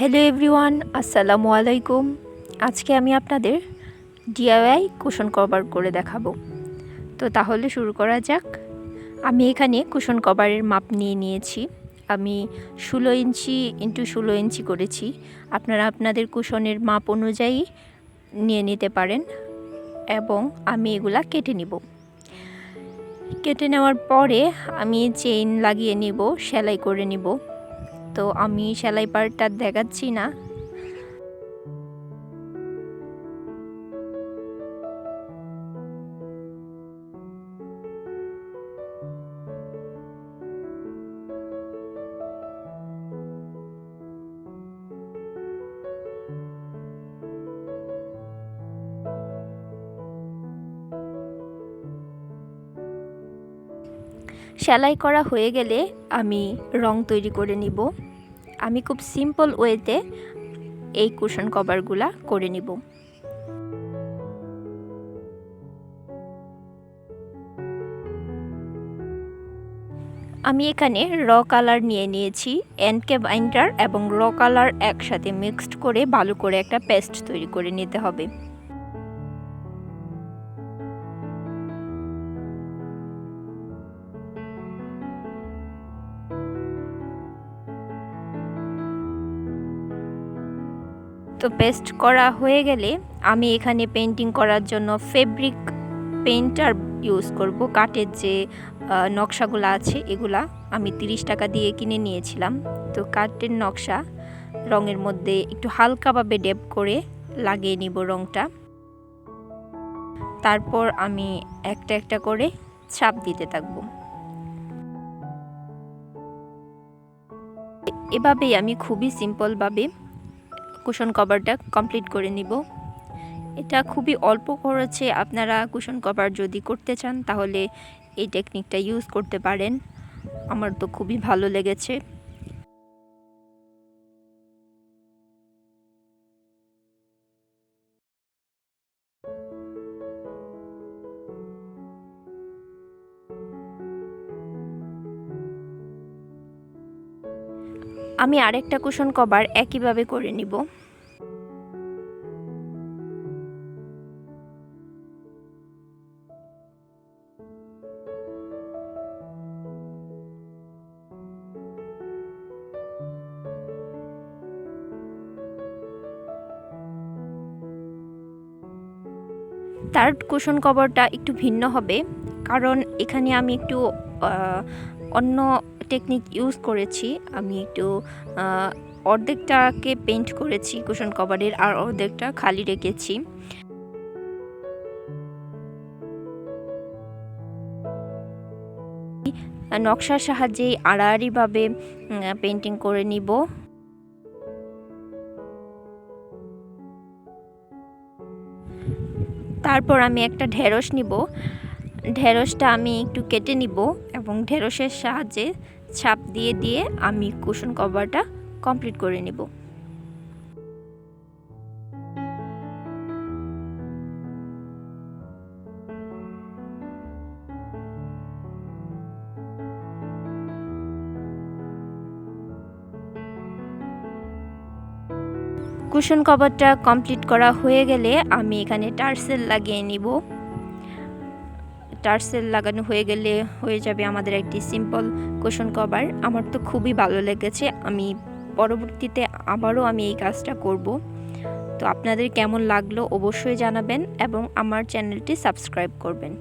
Hello everyone, আসসালামু আলাইকুম। আজকে আমি আপনাদের ডিআইওয়াই কুশন কভার করে দেখাবো। তো তাহলে শুরু করা যাক। আমি এখানে কুশন কভারের মাপ নিয়ে নিয়েছি। আমি 16 ইঞ্চি ইন্টু 16 ইঞ্চি করেছি। আপনারা আপনাদের কুশনের মাপ অনুযায়ী নিয়ে নিতে পারেন এবং আমি এগুলা কেটে নিব। কেটে নেওয়ার পরে আমি চেইন লাগিয়ে নিব, সেলাই করে নিব। তো আমি সেলাই পার্টটা দেখাচ্ছি না। সেলাই করা হয়ে গেলে আমি রং তৈরি করে নিব। আমি খুব সিম্পল ওয়েতে এই কুশন কভারগুলা করে নিব। আমি এখানে র কালার নিয়ে নিয়েছি। এনকে বাইন্ডার এবং র কালার একসাথে মিক্সড করে ভালো করে একটা পেস্ট তৈরি করে নিতে হবে। তো পেস্ট করা হয়ে গেলে আমি এখানে পেন্টিং করার জন্য ফেব্রিক পেইন্টার ইউজ করব। কাঠের যে নকশাগুলো আছে এগুলা আমি 30 টাকা দিয়ে কিনে নিয়েছিলাম। তো কাঠের নকশা রঙের মধ্যে একটু হালকাভাবে ডেপ করে লাগিয়ে নিব রঙটা। তারপর আমি একটা একটা করে ছাপ দিতে থাকব। এভাবেই আমি খুবই সিম্পলভাবে কুশন কভারটা কমপ্লিট করে নিব। এটা খুবই অল্প খরচে আপনারা কুশন কভার যদি করতে চান তাহলে এই টেকনিকটা ইউজ করতে পারেন। আমার তো খুবই ভালো লেগেছে। আমি আরেকটা কুশন কভার একইভাবে করে নিব। থার্ড কুশন কভারটা একটু ভিন্ন হবে, কারণ এখানে আমি একটু অন্য টেকনিক ইউজ করেছি। আমি একটু অর্ধেকটাকে পেইন্ট করেছি কুশন কভারের, আর অর্ধেকটা খালি রেখেছি। নকশার সাহায্যে আড়াআড়িভাবে পেইন্টিং করে নিব। তারপর আমি একটা ঢেঁড়স নিব। ঢেঁড়সটা আমি একটু কেটে নিব এবং ঢেঁড়সের সাহায্যে ছাপ দিয়ে দিয়ে আমি কুশন কভারটা কমপ্লিট করে নিব। কুশন কভারটা কমপ্লিট করা হয়ে গেলে আমি এখানে টার্সেল লাগিয়ে নিব। টার্সেল লাগানো হয়ে গেলে হয়ে যাবে আমাদের একটি সিম্পল কুশন কভার। আমার তো খুবই ভালো লেগেছে। আমি পরবর্তীতে আবারও আমি এই কাজটা করব। তো আপনাদের কেমন লাগলো অবশ্যই জানাবেন এবং আমার চ্যানেলটি সাবস্ক্রাইব করবেন।